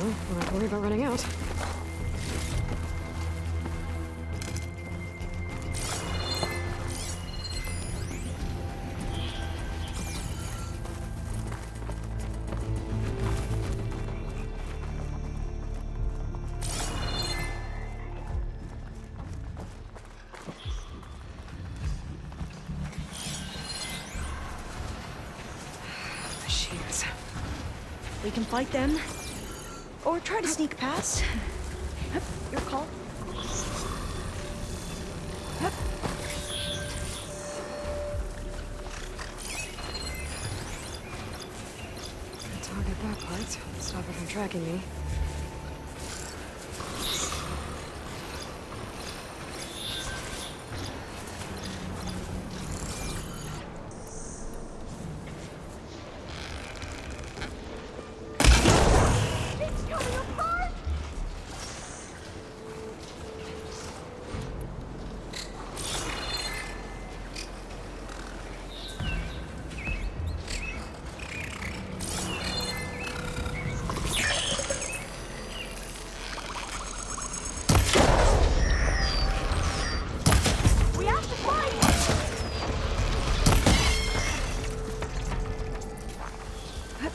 Well, I don't have to worry about running out. Machines. We can fight them, or try to sneak past. Your call. Target that part. Stop it from tracking me.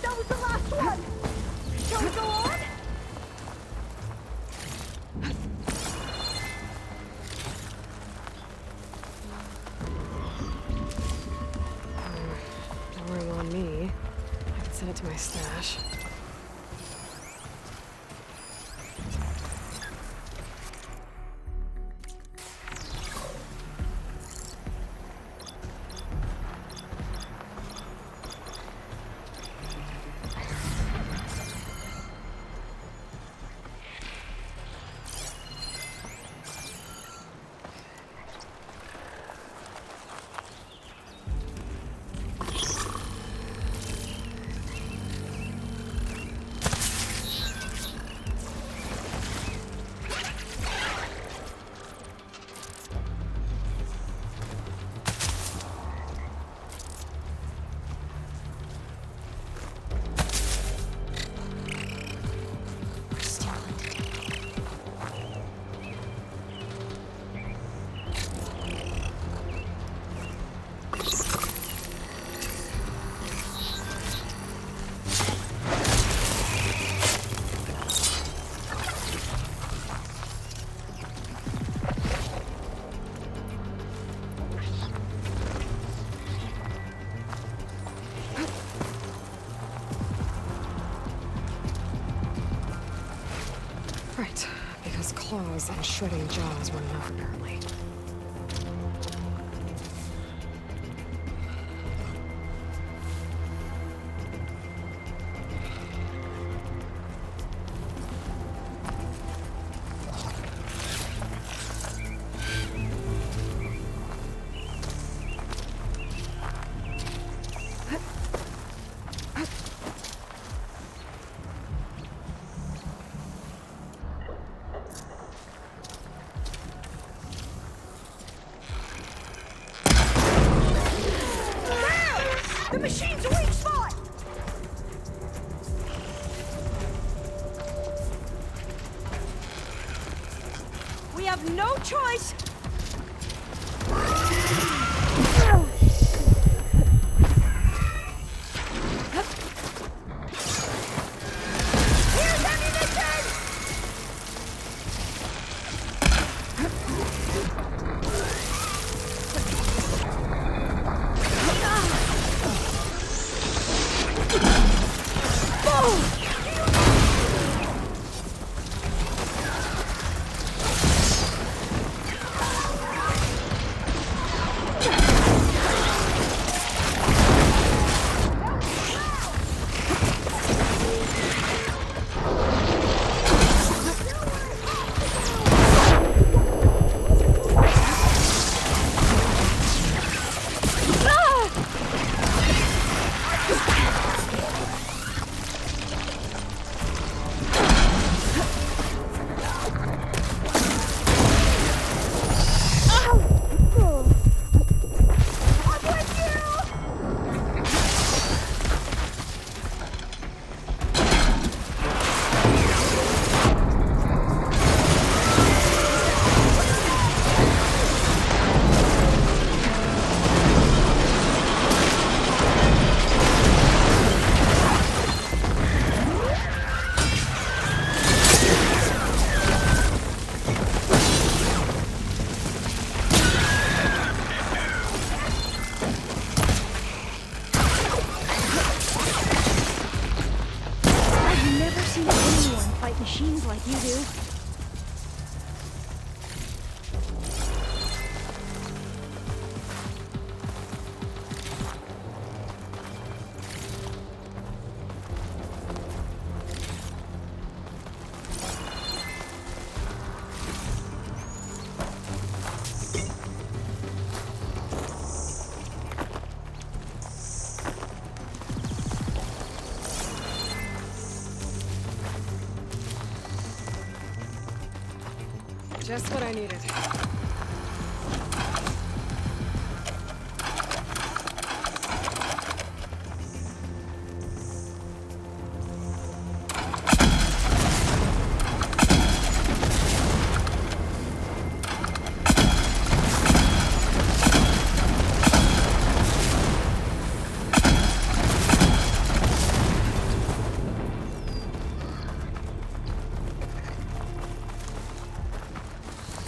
That was the last one! Shall we go on? Don't worry on me. I can send it to my stash. Right, because claws and shredding jaws weren't enough, apparently. The machine's a weak spot! We have no choice! Here's ammunition! machines like you do. Just what I needed.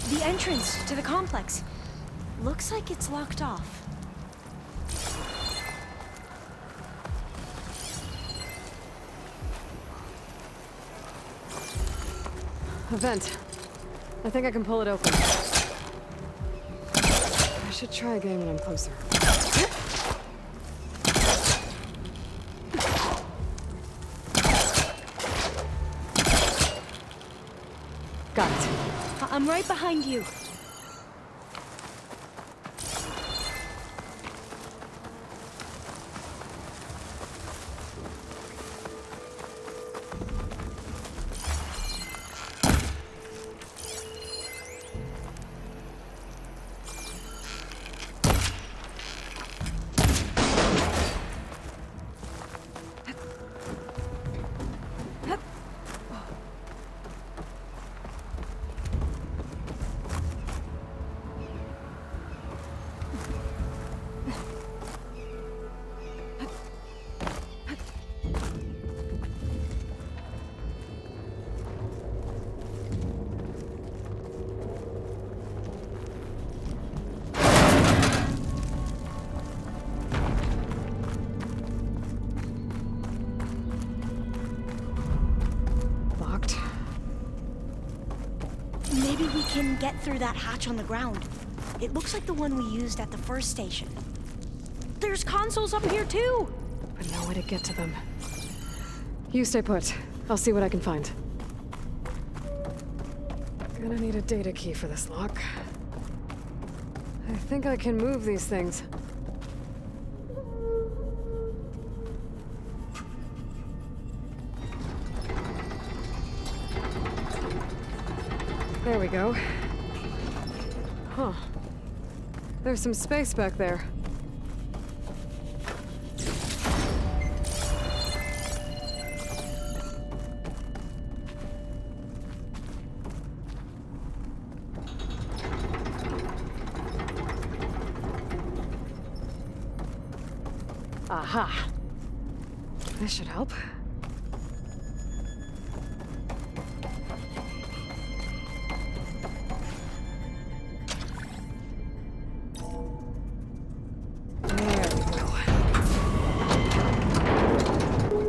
The entrance to the complex. Looks like it's locked off. A vent. I think I can pull it open. I should try again when I'm closer. Got it. I'm right behind you. Locked. Maybe we can get through that hatch on the ground. It looks like the one we used at the first station. There's consoles up here too! But no way to get to them. You stay put. I'll see what I can find. Gonna need a data key for this lock. I think I can move these things. There we go. Huh. There's some space back there. Aha. This should help.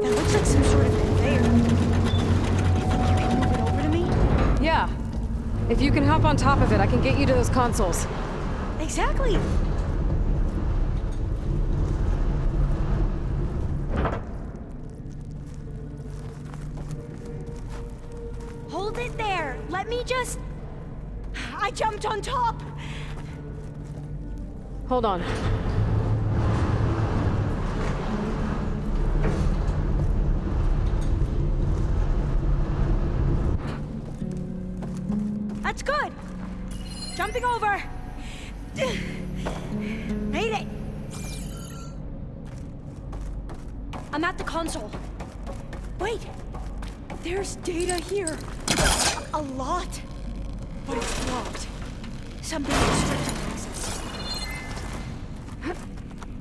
That looks like some sort of conveyor. You think you can move it over to me? Yeah. If you can hop on top of it, I can get you to those consoles. Exactly! Hold it there! Let me just... I jumped on top! Hold on. That's good! Jumping over! Made it! I'm at the console. Wait! There's data here. A lot. But it's locked. Something restricted access.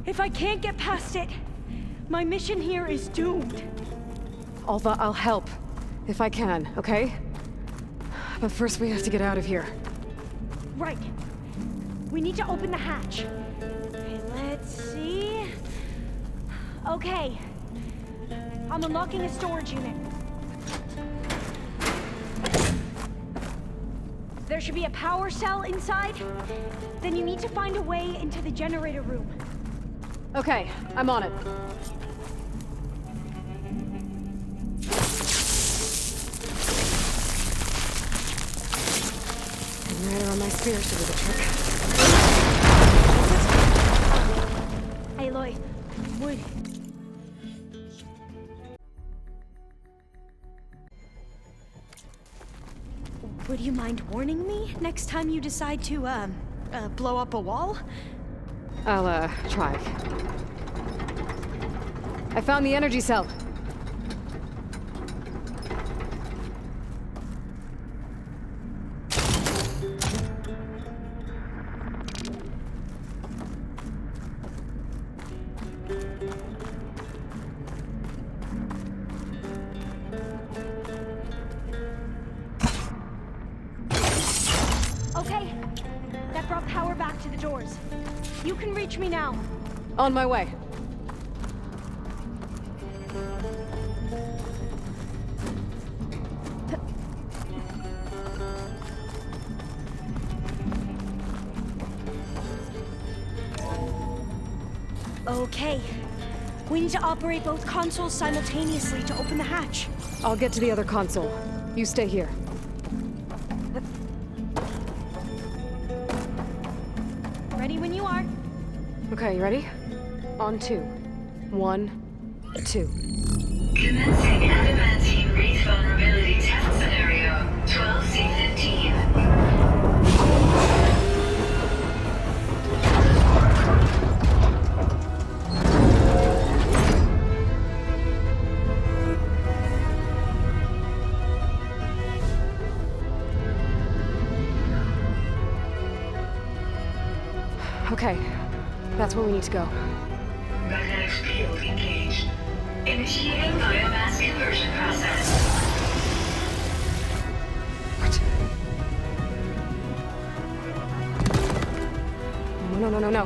If I can't get past it, my mission here is doomed. Alva, I'll help. If I can, okay? But first we have to get out of here. Right. We need to open the hatch. Okay, let's see. Okay. I'm unlocking a storage unit. There should be a power cell inside. Then you need to find a way into the generator room. Okay, I'm on it. Right on my spear should do the trick. Aloy, wood. Would you mind warning me next time you decide to, blow up a wall? I'll, try. I found the energy cell. Okay, that brought power back to the doors. You can reach me now. On my way. Okay. We need to operate both consoles simultaneously to open the hatch. I'll get to the other console. You stay here. Ready when you are. Okay, you ready? On 2. 1, 2. Commencing adamantine wreath vulnerability test scenario 12C15. Okay, that's where we need to go. Magnetic field engaged. Initiating biomass conversion process. What? No.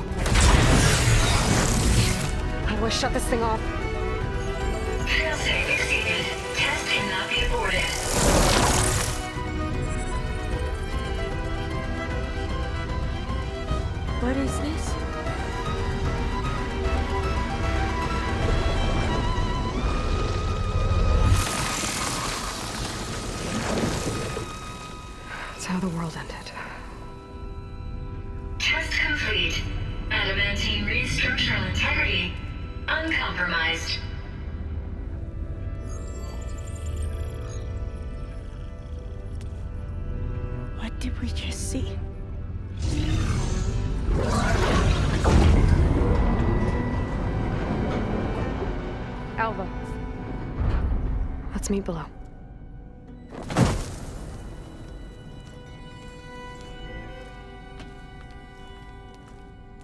How do I shut this thing off? Failsafe exceeded. Test cannot be aborted. What is this? That's how the world ended. Test complete. Adamantine wreath structural integrity uncompromised. What did we just see? Alva. Let's meet below.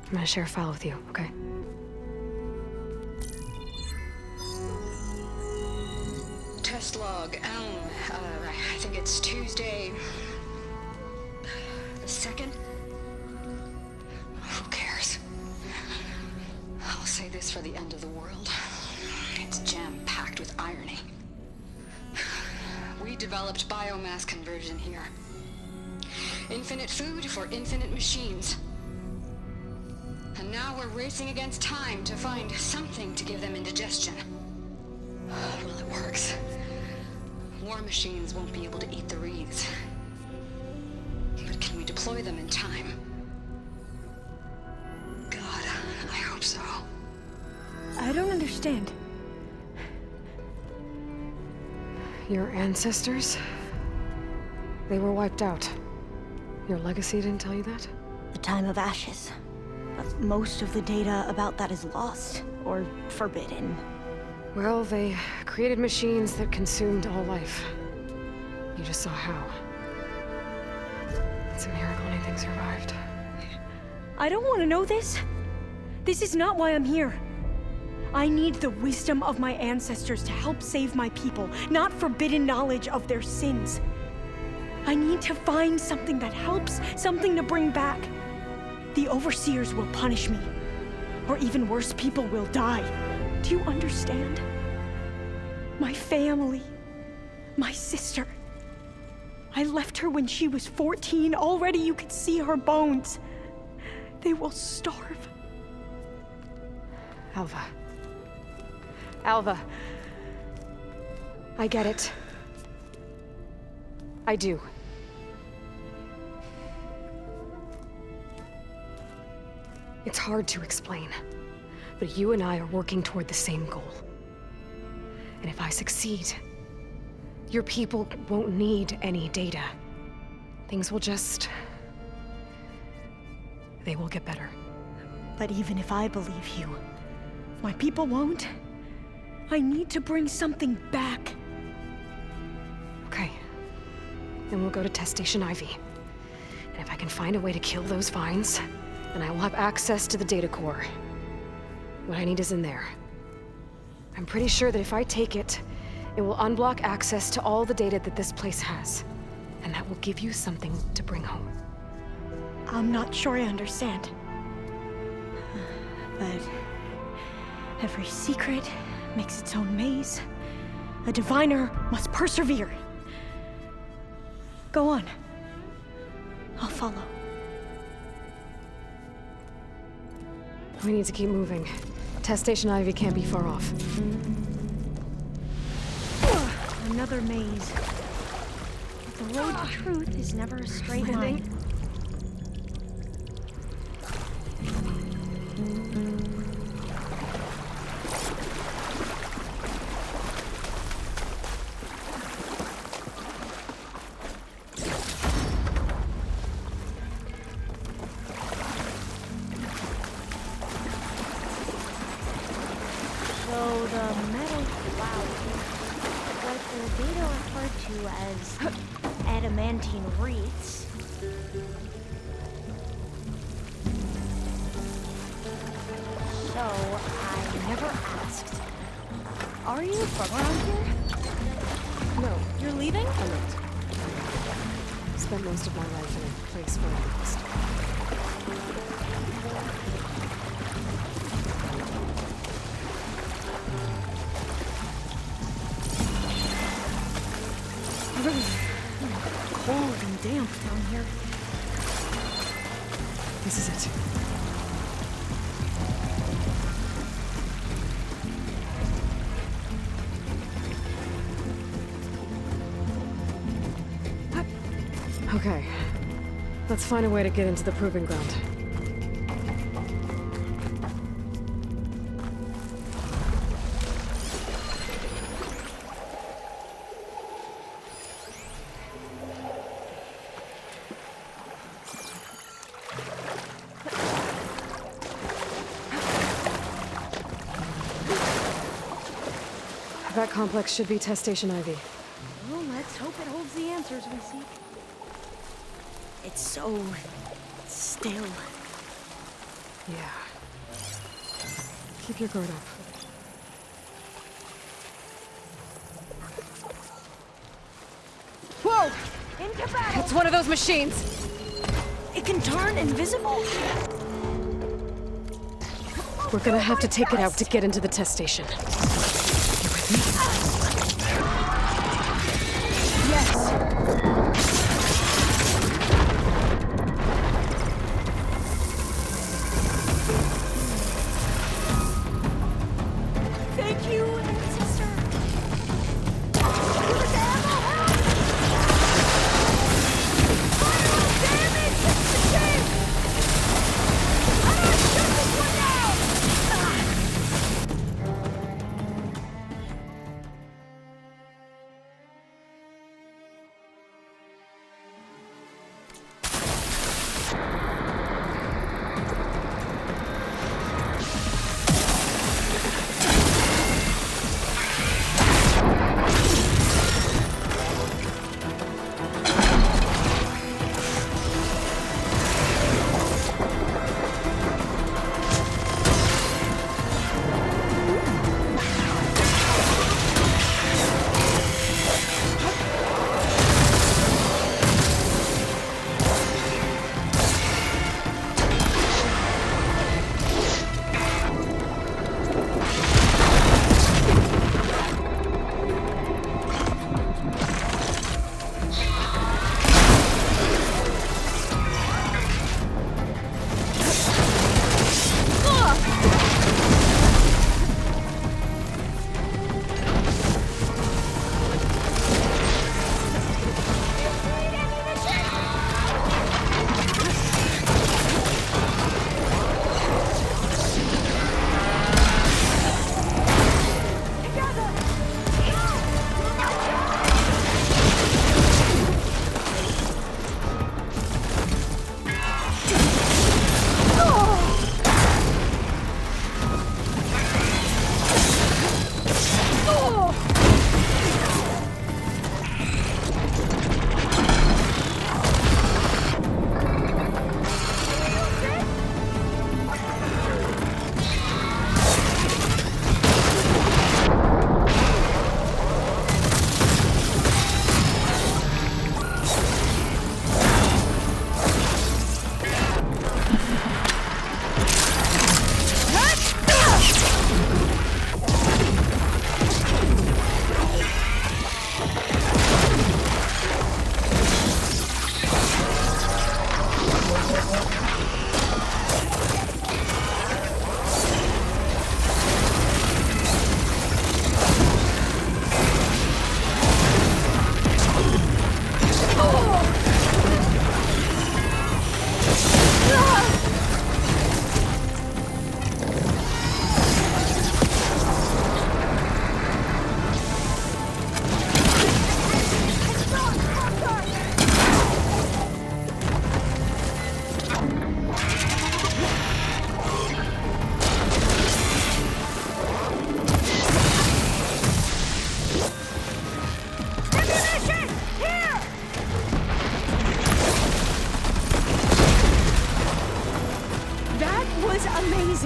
I'm gonna share a file with you, okay? Test log, I think it's Tuesday the 2nd? Who cares? I'll say this for the end of the world. It's jam-packed with irony. We developed biomass conversion here. Infinite food for infinite machines. And now we're racing against time to find something to give them indigestion. Well, it works. War machines won't be able to eat the wreaths. But can we deploy them in time? God, I hope so. I don't understand. Your ancestors? They were wiped out. Your legacy didn't tell you that? The time of ashes. But most of the data about that is lost or forbidden. Well, they created machines that consumed all life. You just saw how. It's a miracle anything survived. I don't want to know this. This is not why I'm here. I need the wisdom of my ancestors to help save my people, not forbidden knowledge of their sins. I need to find something that helps, something to bring back. The Overseers will punish me. Or even worse, people will die. Do you understand? My family, my sister. I left her when she was 14. Already you could see her bones. They will starve. Alva. Alva. I get it. I do. It's hard to explain, but you and I are working toward the same goal. And if I succeed, your people won't need any data. Things will just... they will get better. But even if I believe you, my people won't. I need to bring something back. Okay. Then we'll go to Test Station Ivy. And if I can find a way to kill those vines, then I will have access to the data core. What I need is in there. I'm pretty sure that if I take it, it will unblock access to all the data that this place has. And that will give you something to bring home. I'm not sure I understand. But every secret makes its own maze. A diviner must persevere. Go on. I'll follow. We need to keep moving. Test Station Ivy can't be far off. Another maze. But the road to truth is never a straight line. So the metal cloud, what the data referred to as adamantine wreaths, so I never asked, are you from around here? No, You're leaving? I'm not. Spent most of my life in a place where I lost. Cold and damp down here. This is it. Okay. Let's find a way to get into the proving ground. That complex should be Test Station Ivy. Well, let's hope it holds the answers we seek. It's so still. Yeah. Keep your guard up. Whoa! Into battle! It's one of those machines! It can turn invisible? We're gonna have to take it out to get into the test station. You with me? Yes. Thank you, ancestor. Give us ammo, help! Fire on damage! It's the shame! How do I shut this one down?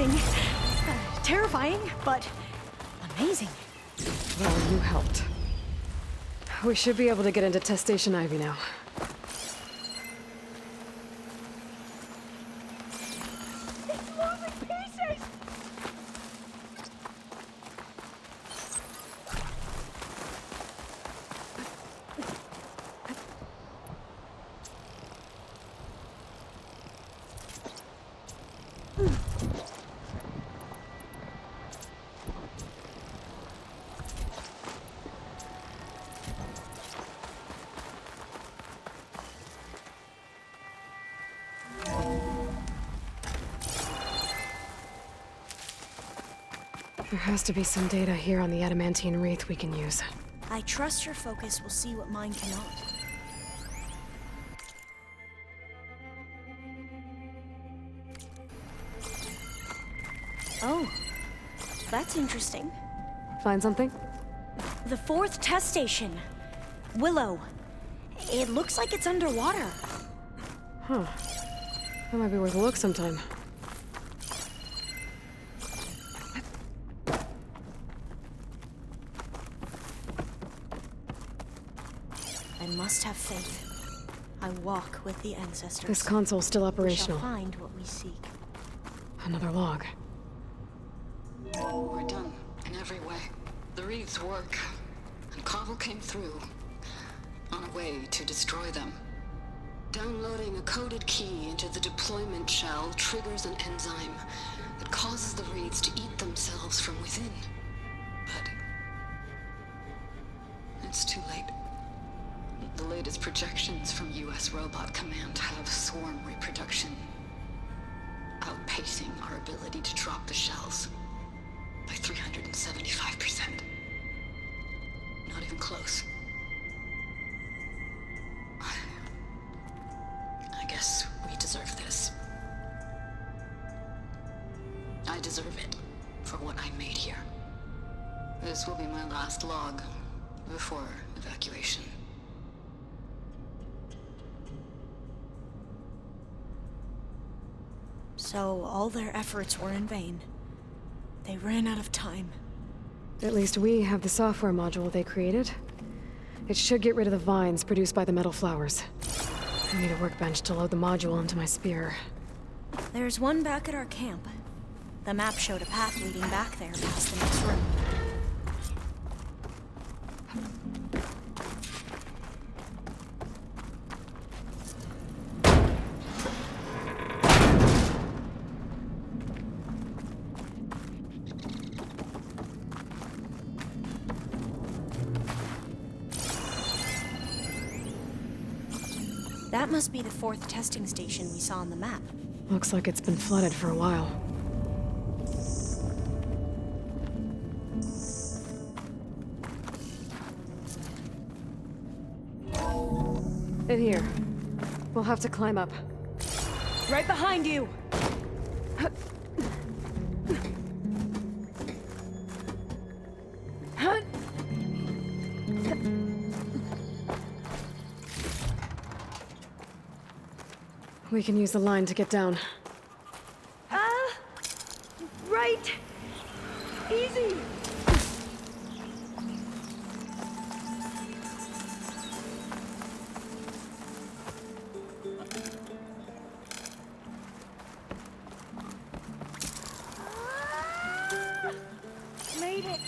amazing. Terrifying, but amazing. Well, you helped. We should be able to get into Test Station Ivy now. It's moving pieces! There has to be some data here on the adamantine wreath we can use. I trust your focus will see what mine cannot. Oh, that's interesting. Find something? The 4th test station. Willow. It looks like it's underwater. Huh. That might be worth a look sometime. I must have faith. I walk with the ancestors. This console's still We operational. shall find what we seek. Another log. We're done, in every way. The wreaths work, and Cobble came through, on a way to destroy them. Downloading a coded key into the deployment shell triggers an enzyme that causes the wreaths to eat themselves from within. But it's too late. The latest projections from US Robot Command have swarm reproduction outpacing our ability to drop the shells by 375%. Not even close. I guess we deserve this. I deserve it for what I made here. This will be my last log before evacuation. So all their efforts were in vain. They ran out of time. At least we have the software module they created. It should get rid of the vines produced by the metal flowers. I need a workbench to load the module into my spear. There's one back at our camp. The map showed a path leading back there past the next room. That must be the 4th testing station we saw on the map. Looks like it's been flooded for a while. In here. We'll have to climb up. Right behind you! We can use the line to get down. Right! Easy! Made it!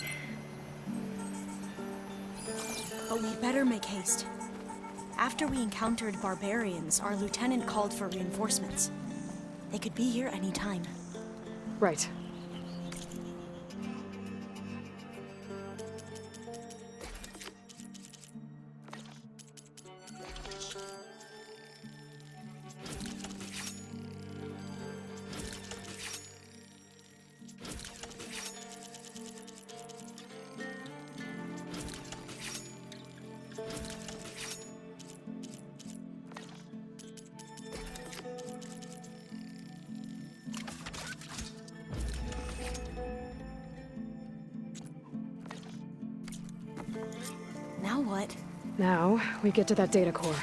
But we'd better make haste. After we encountered barbarians, our lieutenant called for reinforcements. They could be here any time. Right. Now what? Now, we get to that data core.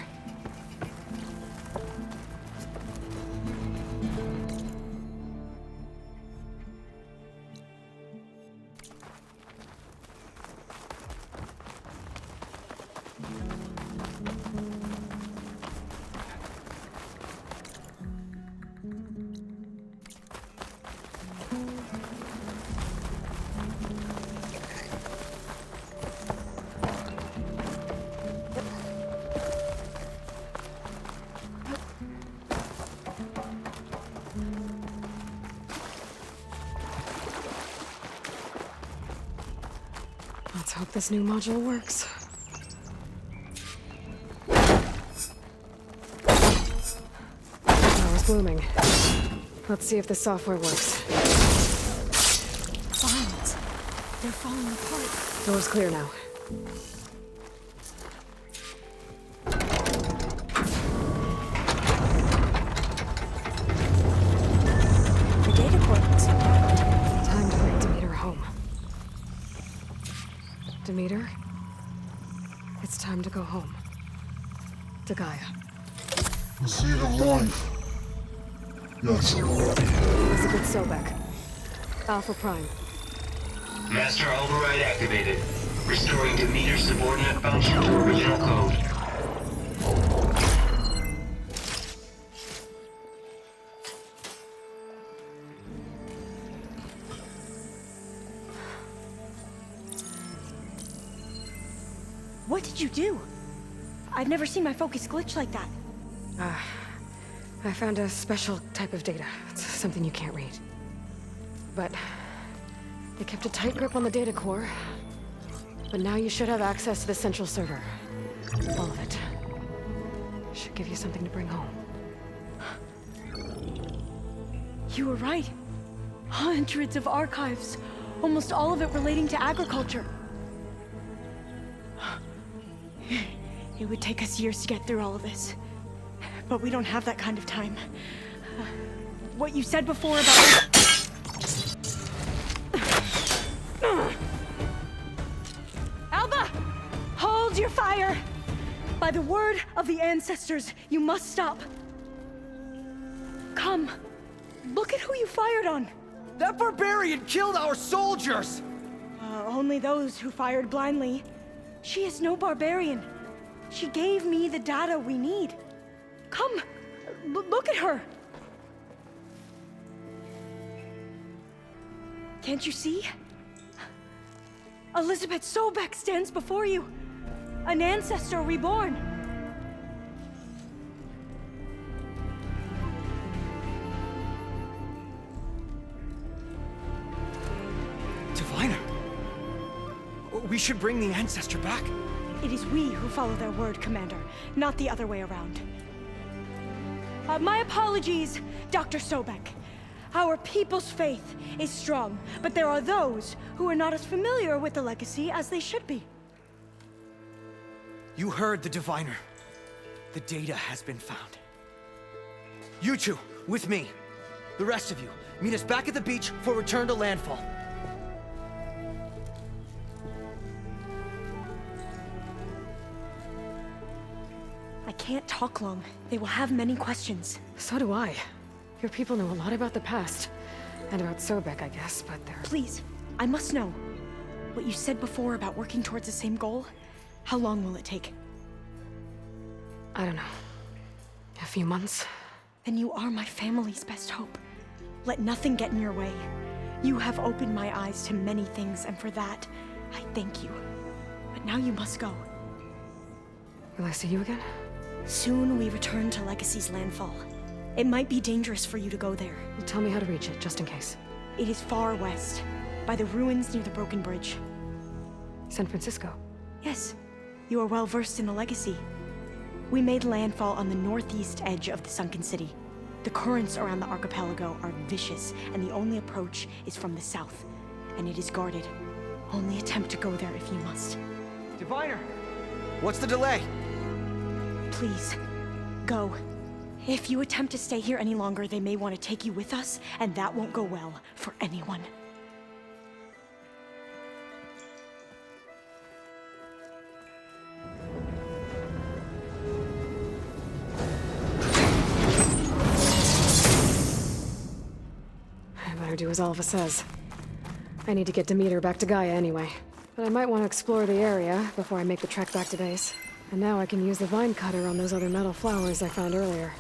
Let's hope this new module works. Power's blooming. Let's see if the software works. Vines. They're falling apart. Door's clear now. The data core looks intact. Time to bring Demeter home. Demeter? It's time to go home. To Gaia. The seed of life. Yes. Elizabeth Sobek. Alpha Prime. Master override activated. Restoring Demeter's subordinate function to original code. What did you do? I've never seen my focus glitch like that. I found a special type of data. It's something you can't read. But they kept a tight grip on the data core. But now you should have access to the central server. All of it. Should give you something to bring home. You were right. Hundreds of archives. Almost all of it relating to agriculture. It would take us years to get through all of this. But we don't have that kind of time. What you said before about... Alba! Hold your fire! By the word of the ancestors, you must stop. Come. Look at who you fired on. That barbarian killed our soldiers! Only those who fired blindly. She is no barbarian. She gave me the data we need. Come, look at her. Can't you see? Elizabeth Sobek stands before you. An ancestor reborn. Diviner! We should bring the ancestor back. It is we who follow their word, Commander, not the other way around. My apologies, Dr. Sobek. Our people's faith is strong, but there are those who are not as familiar with the legacy as they should be. You heard the diviner. The data has been found. You two, with me. The rest of you, meet us back at the beach for return to landfall. I can't talk long. They will have many questions. So do I. Your people know a lot about the past. And about Sobek, I guess, but they're... Please, I must know. What you said before about working towards the same goal, how long will it take? I don't know. A few months? Then you are my family's best hope. Let nothing get in your way. You have opened my eyes to many things, and for that, I thank you. But now you must go. Will I see you again? Soon we return to Legacy's landfall. It might be dangerous for you to go there. Well, tell me how to reach it, just in case. It is far west, by the ruins near the broken bridge. San Francisco? Yes, you are well versed in the Legacy. We made landfall on the northeast edge of the sunken city. The currents around the archipelago are vicious, and the only approach is from the south, and it is guarded. Only attempt to go there if you must. Diviner! What's the delay? Please, go. If you attempt to stay here any longer, they may want to take you with us, and that won't go well for anyone. I better do as Alva says. I need to get Demeter back to Gaia anyway. But I might want to explore the area before I make the trek back to base. And now I can use the vine cutter on those other metal flowers I found earlier.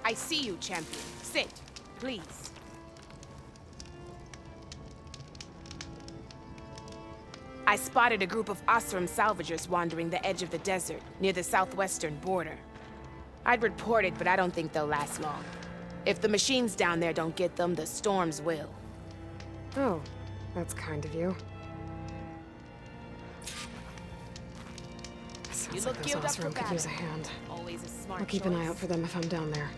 I see you, champion. Sit, please. I spotted a group of Osram salvagers wandering the edge of the desert, near the southwestern border. I'd report it, but I don't think they'll last long. If the machines down there don't get them, the storms will. Oh, that's kind of you. You Sounds look like those geared up for Osram could battle. use a hand. Always a smart I'll keep an eye choice. out for them if I'm down there.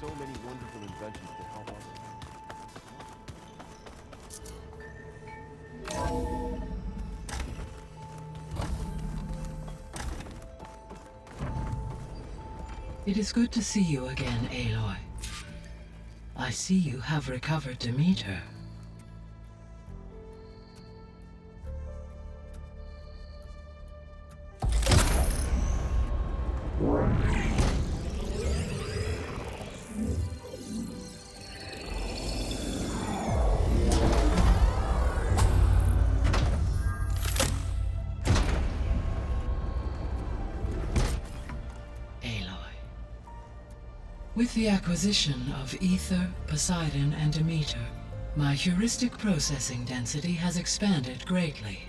So many wonderful inventions to help us. It is good to see you again, Aloy. I see you have recovered Demeter. With the acquisition of Ether, Poseidon, and Demeter, my heuristic processing density has expanded greatly.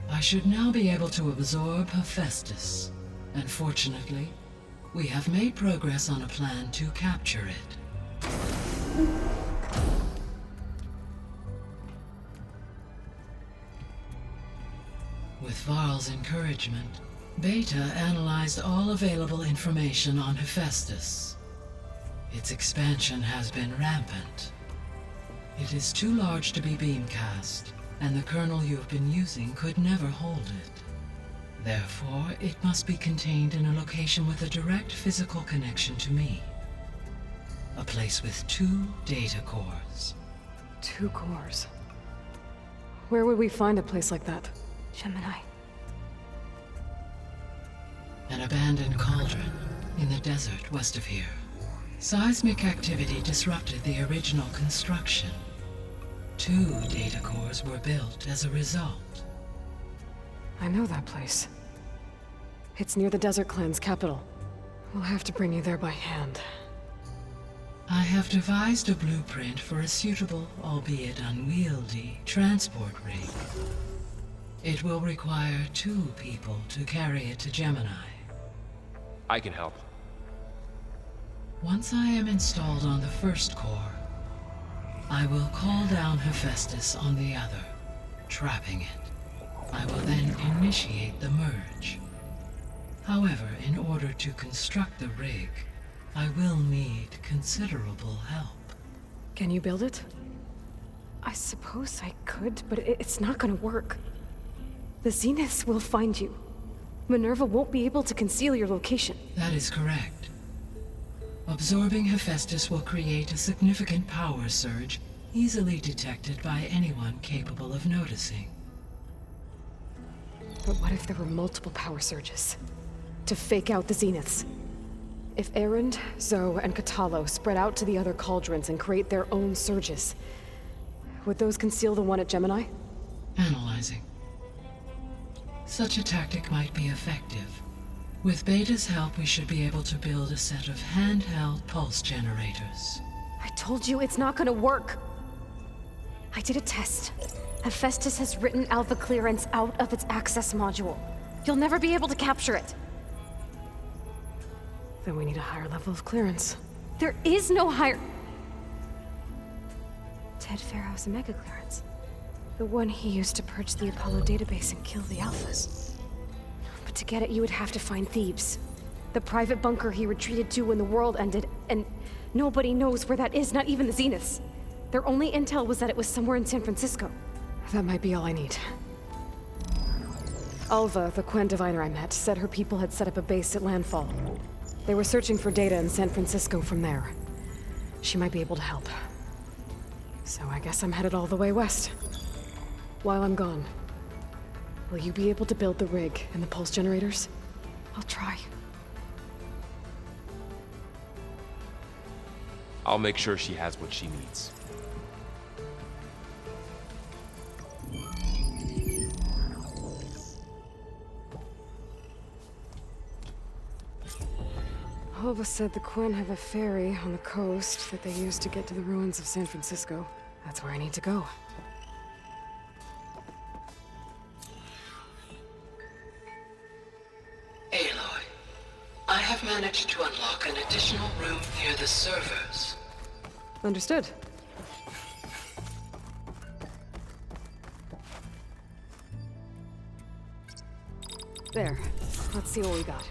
I should now be able to absorb Hephaestus, and fortunately, we have made progress on a plan to capture it. With Varl's encouragement, Beta analyzed all available information on Hephaestus. Its expansion has been rampant. It is too large to be beamcast, and the kernel you have been using could never hold it. Therefore, it must be contained in a location with a direct physical connection to me. A place with 2 data cores. 2 cores? Where would we find a place like that? Gemini. An abandoned cauldron in the desert west of here. Seismic activity disrupted the original construction. 2 data cores were built as a result. I know that place. It's near the Desert Clan's capital. We'll have to bring you there by hand. I have devised a blueprint for a suitable, albeit unwieldy, transport rig. It will require 2 people to carry it to Gemini. I can help. Once I am installed on the first core, I will call down Hephaestus on the other, trapping it. I will then initiate the merge. However, in order to construct the rig, I will need considerable help. Can you build it? I suppose I could, but it's not gonna work. The Zeniths will find you. Minerva won't be able to conceal your location. That is correct. Absorbing Hephaestus will create a significant power surge, easily detected by anyone capable of noticing. But what if there were multiple power surges? To fake out the zeniths? If Erend, Zoe, and Katalo spread out to the other cauldrons and create their own surges, would those conceal the one at Gemini? Analyzing. Such a tactic might be effective. With Beta's help, we should be able to build a set of handheld pulse generators. I told you it's not gonna work! I did a test. Hephaestus has written Alpha clearance out of its access module. You'll never be able to capture it. Then we need a higher level of clearance. There is no higher... Ted Farrow's mega clearance. The one he used to purge the Apollo database and kill the Alphas. But to get it, you would have to find Thebes. The private bunker he retreated to when the world ended, and nobody knows where that is, not even the Zeniths. Their only intel was that it was somewhere in San Francisco. That might be all I need. Alva, the Quen diviner I met, said her people had set up a base at Landfall. They were searching for data in San Francisco from there. She might be able to help. So I guess I'm headed all the way west. While I'm gone, will you be able to build the rig and the pulse generators? I'll try. I'll make sure she has what she needs. Alva said the Quen have a ferry on the coast that they use to get to the ruins of San Francisco. That's where I need to go. Aloy, I have managed to unlock an additional room near the servers. Understood. There. Let's see what we got.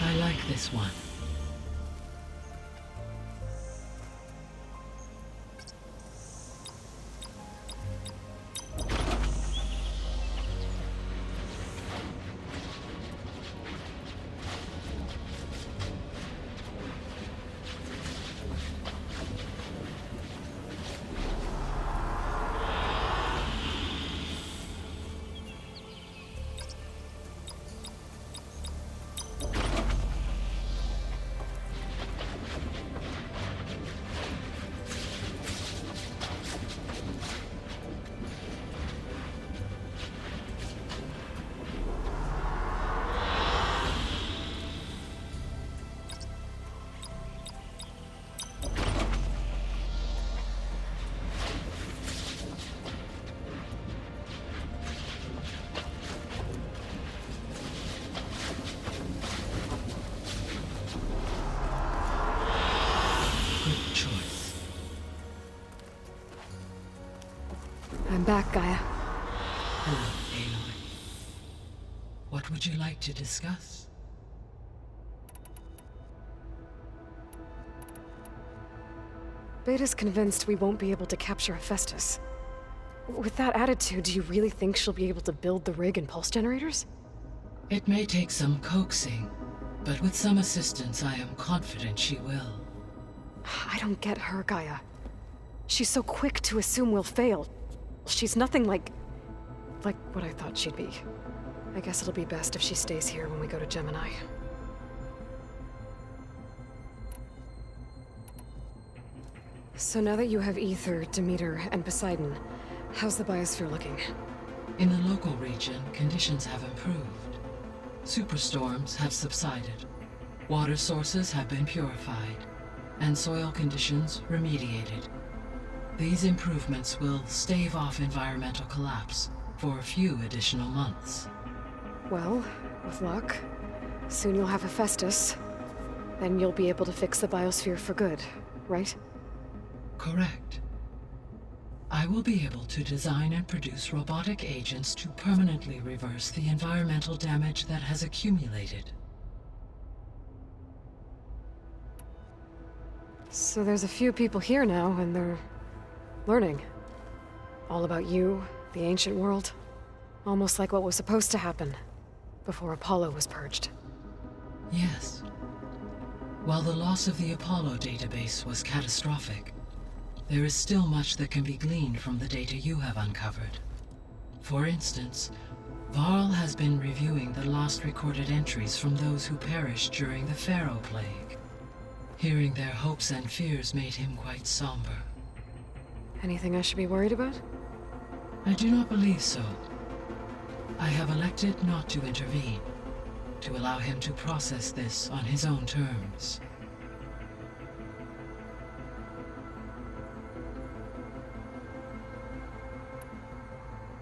I like this one. I'm back, Gaia. Hello, Aloy. What would you like to discuss? Beta's convinced we won't be able to capture Hephaestus. With that attitude, do you really think she'll be able to build the rig and pulse generators? It may take some coaxing, but with some assistance, I am confident she will. I don't get her, Gaia. She's so quick to assume we'll fail. She's nothing like what I thought she'd be. I guess it'll be best if she stays here when we go to Gemini. So now that you have Aether, Demeter, and Poseidon, how's the biosphere looking? In the local region, conditions have improved. Superstorms have subsided. Water sources have been purified, and soil conditions remediated. These improvements will stave off environmental collapse for a few additional months. Well, with luck, soon you'll have Hephaestus. Then you'll be able to fix the biosphere for good, right? Correct. I will be able to design and produce robotic agents to permanently reverse the environmental damage that has accumulated. So there's a few people here now, and they're learning. All about you, the ancient world. Almost like what was supposed to happen before Apollo was purged. Yes. While the loss of the Apollo database was catastrophic, there is still much that can be gleaned from the data you have uncovered. For instance, Varl has been reviewing the last recorded entries from those who perished during the Pharaoh Plague. Hearing their hopes and fears made him quite somber. Anything I should be worried about? I do not believe so. I have elected not to intervene, to allow him to process this on his own terms.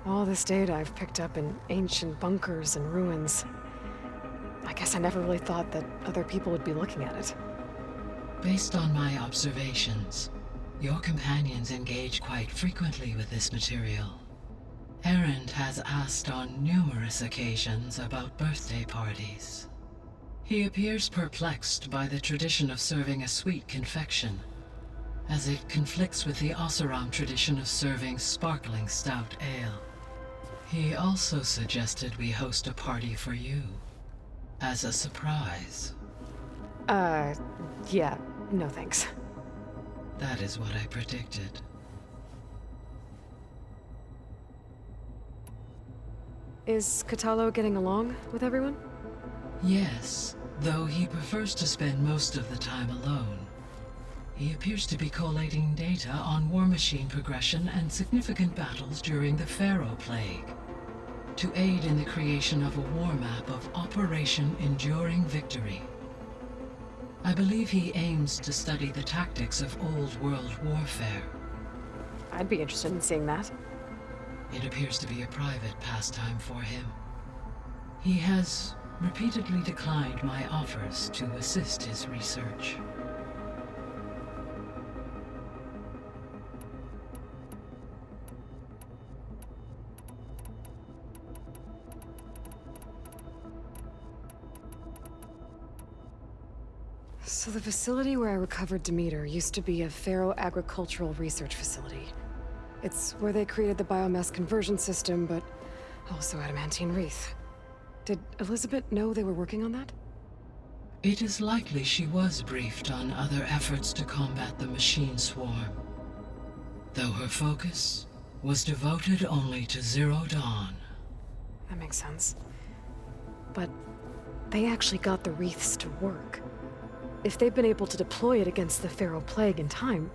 All this data I've picked up in ancient bunkers and ruins. I guess I never really thought that other people would be looking at it. Based on my observations, your companions engage quite frequently with this material. Erend has asked on numerous occasions about birthday parties. He appears perplexed by the tradition of serving a sweet confection, as it conflicts with the Oseram tradition of serving sparkling stout ale. He also suggested we host a party for you, as a surprise. Yeah, no thanks. That is what I predicted. Is Kotallo getting along with everyone? Yes, though he prefers to spend most of the time alone. He appears to be collating data on war machine progression and significant battles during the Pharaoh Plague, to aid in the creation of a war map of Operation Enduring Victory. I believe he aims to study the tactics of old world warfare. I'd be interested in seeing that. It appears to be a private pastime for him. He has repeatedly declined my offers to assist his research. So the facility where I recovered Demeter used to be a Pharaoh agricultural research facility. It's where they created the biomass conversion system, but also adamantine wreath. Did Elizabeth know they were working on that? It is likely she was briefed on other efforts to combat the machine swarm, though her focus was devoted only to Zero Dawn. That makes sense. But they actually got the wreaths to work. If they've been able to deploy it against the Pharaoh Plague in time...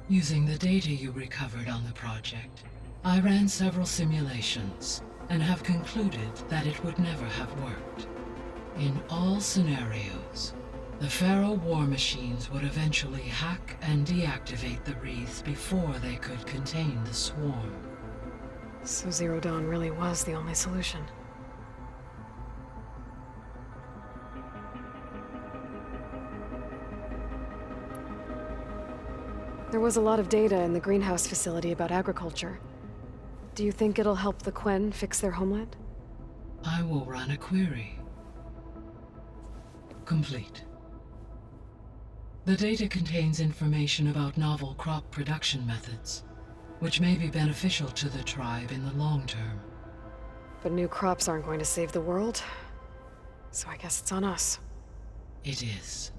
Using the data you recovered on the project, I ran several simulations and have concluded that it would never have worked. In all scenarios, the Pharaoh war machines would eventually hack and deactivate the wreaths before they could contain the swarm. So Zero Dawn really was the only solution. There was a lot of data in the greenhouse facility about agriculture. Do you think it'll help the Quen fix their homeland? I will run a query. Complete. The data contains information about novel crop production methods, which may be beneficial to the tribe in the long term. But new crops aren't going to save the world, so I guess it's on us. It is.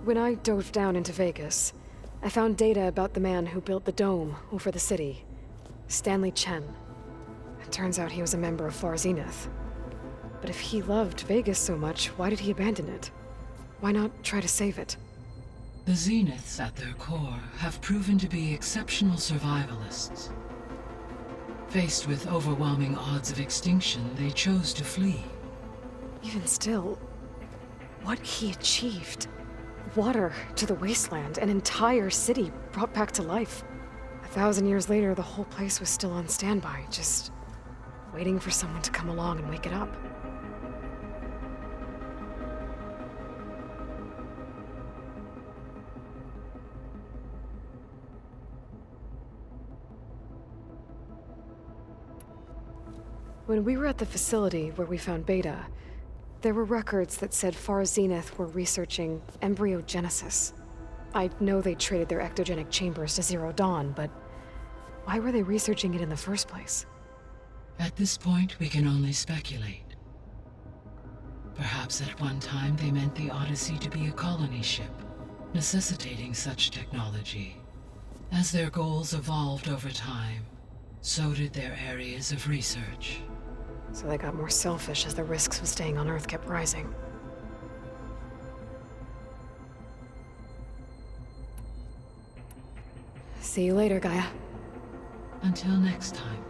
When I dove down into Vegas, I found data about the man who built the dome over the city, Stanley Chen. It turns out he was a member of Far Zenith. But if he loved Vegas so much, why did he abandon it? Why not try to save it? The Zeniths at their core have proven to be exceptional survivalists. Faced with overwhelming odds of extinction, they chose to flee. Even still, what he achieved. Water to the wasteland, an entire city brought back to life. 1,000 years later, the whole place was still on standby, just waiting for someone to come along and wake it up. When we were at the facility where we found Beta, there were records that said Far Zenith were researching embryogenesis. I know they traded their ectogenic chambers to Zero Dawn, but why were they researching it in the first place? At this point, we can only speculate. Perhaps at one time they meant the Odyssey to be a colony ship, necessitating such technology. As their goals evolved over time, so did their areas of research. So they got more selfish as the risks of staying on Earth kept rising. See you later, Gaia. Until next time.